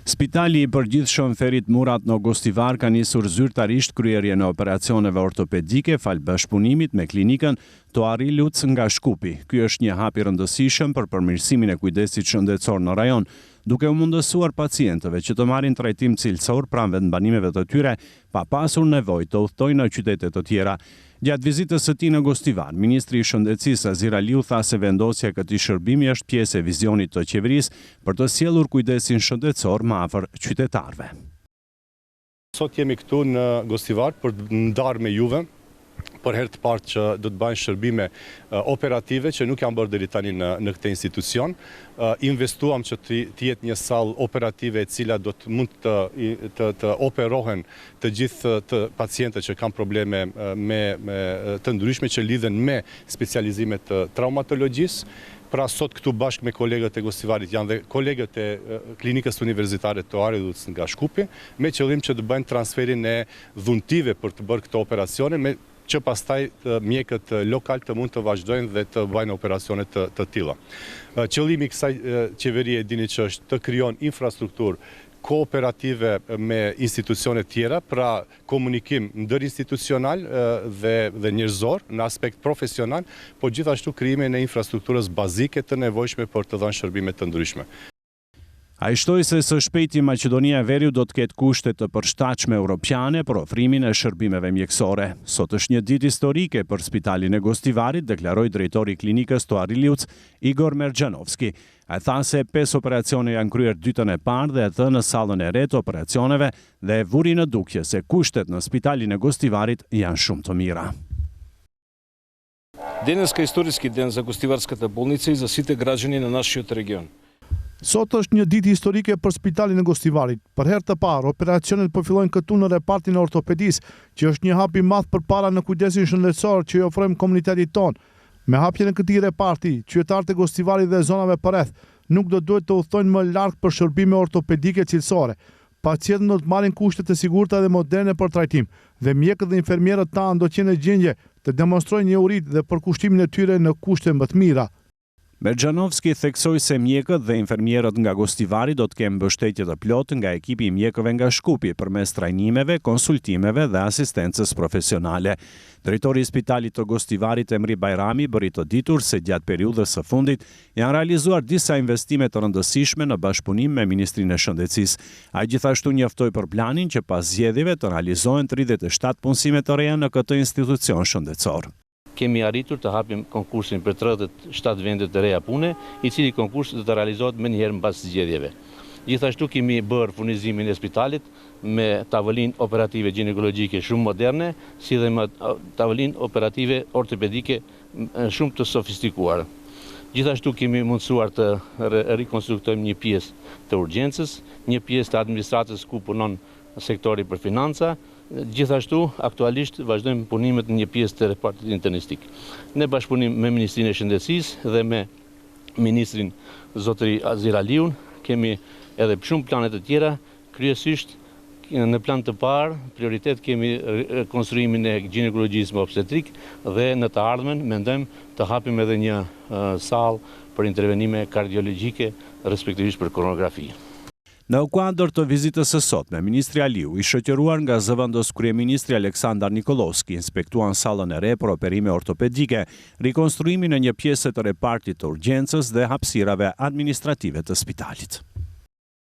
Spitali i përgjithshëm Ferit Murat në Gostivar ka nisur zyrtarisht kryerjen e operacioneve ortopedike fal bashkëpunimit me klinikën Toari Luc nga Shkupi. Ky është një hap i rëndësishëm për përmirësimin e kujdesit shëndetësor në rajon, duke u mundësuar pacientëve që të marrin trajtim cilësor pranë vendbanimeve të tyre, pa pasur nevojë të udhtojnë në qytete të tjera. Gjatë vizitës së tij në Gostivar, ministri i Shëndetësisë Azir Aliu tha se vendosja e këtij shërbimi është pjesë e vizionit të qeverisë për të sjellur kujdesin shëndetësor më afër qytetarëve. Sot jemi këtu në Gostivar për të ndarë me juve për herë të parë që do të bëjnë shërbime operative që nuk janë bërë deri tani në këtë institucion. Investuam që të jetë një sallë operative e cila do të mund të operohen të gjithë të pacientët që kanë probleme të ndryshme që lidhen me specializimet të traumatologjisë. Pra sot këtu bashkë me kolegët e Gostivarit janë dhe kolegët e klinikës universitare Toari Luc nga Shkupi, me qëllim që të bëjnë transferin e dhuntive për të bërë këto operacione, që pastaj mjekët lokal të mund të vazhdojnë dhe të bëjnë operacionet të tilla. Qëllimi i kësaj qeverie dini që është të krijon infrastrukturë kooperative me institucione tjera, pra komunikim ndërinstitucional dhe njerëzor në aspekt profesional, po gjithashtu krijimin e infrastrukturës bazike të nevojshme për të dhënë shërbime të ndryshme. Ai shtoi se së shpejti Maqedonia e Veriut do të ketë kushte të përshtatshme europiane për ofrimin e shërbimeve mjekësore. Sot është një ditë historike për Spitalin e Gostivarit, deklaroi drejtori i klinikës Toari Luc, Igor Merxhanovski. Ai tha se 5 operacione janë kryer dytën e parë dhe në sallën e re të operacioneve dhe vuri në dukje se kushtet në Spitalin e Gostivarit janë shumë të mira. Денеска исторически ден за Гостиварската болница и за сите граждани на нашиот регион. Sot është një ditë historike për Spitalin e Gostivarit. Për herë të parë, operacionet po fillojnë këtu në repartin e ortopedisë, që është një hap i madh përpara në kujdesin shëndetësor që i ofrojmë komunitetit tonë. Me hapjen e këtij reparti, qytetarët e Gostivarit dhe zonave përreth nuk do duhet të udhtojnë më larg për shërbime ortopedike cilësore. Pacientët do të marrin kushte të sigurta dhe moderne për trajtim, dhe mjekët dhe infermierët tanë do të jenë në gjendje të demonstrojnë njohuritë dhe përkushtimin e tyre në kushte më të mira. Merxhanovski theksoi se mjekët dhe infermierët nga Gostivari do të kenë mbështetje të plotë nga ekipi i mjekëve nga Shkupi përmes trajnimeve, konsultimeve dhe asistencës profesionale. Drejtori i Spitalit të Gostivarit Emri Bajrami bëri të ditur se gjatë periudhës së fundit janë realizuar disa investime të rëndësishme në bashkëpunim me Ministrinë e Shëndetësisë. Ai gjithashtu njoftoi për planin që pas zgjedhjeve të realizohen 37 punësime të reja në këtë institucion shëndetësor. Kemi arritur të hapim konkursin për 37 vendet të reja pune, i cili konkurs do të realizohet më njëherë mbas zgjedhjeve. Gjithashtu kemi bërë furnizimin e spitalit me tavolinë operative ginekologjike shumë moderne, si dhe me tavolinë operative ortopedike shumë të sofistikuar. Gjithashtu kemi mundësuar të rikonstruktojmë një pjesë të urgjencës, një pjesë të administratës ku punon sektori për financa. Gjithashtu, aktualisht vazhdojmë punimet në një pjesë të repartit internistik. Ne bashkëpunim me Ministrinë e Shëndetësisë dhe me Ministrin Zotëri Azir Aliun, kemi edhe shumë planet të tjera, kryesisht në plan të parë, prioritet kemi konstruimin e ginekologjisë me obstetrik dhe në të ardhmen mendojmë të hapim edhe një sallë për intervenime kardiologjike, respektivisht për koronografi. Në kuadër të vizitës së sotme, Ministri Aliu, i shoqëruar nga zëvendës kryeministri Aleksandar Nikolovski, inspektuan sallën e re për operime ortopedike, rikonstruimin e një pjese të repartit të urgjencës dhe hapësirave administrative të spitalit.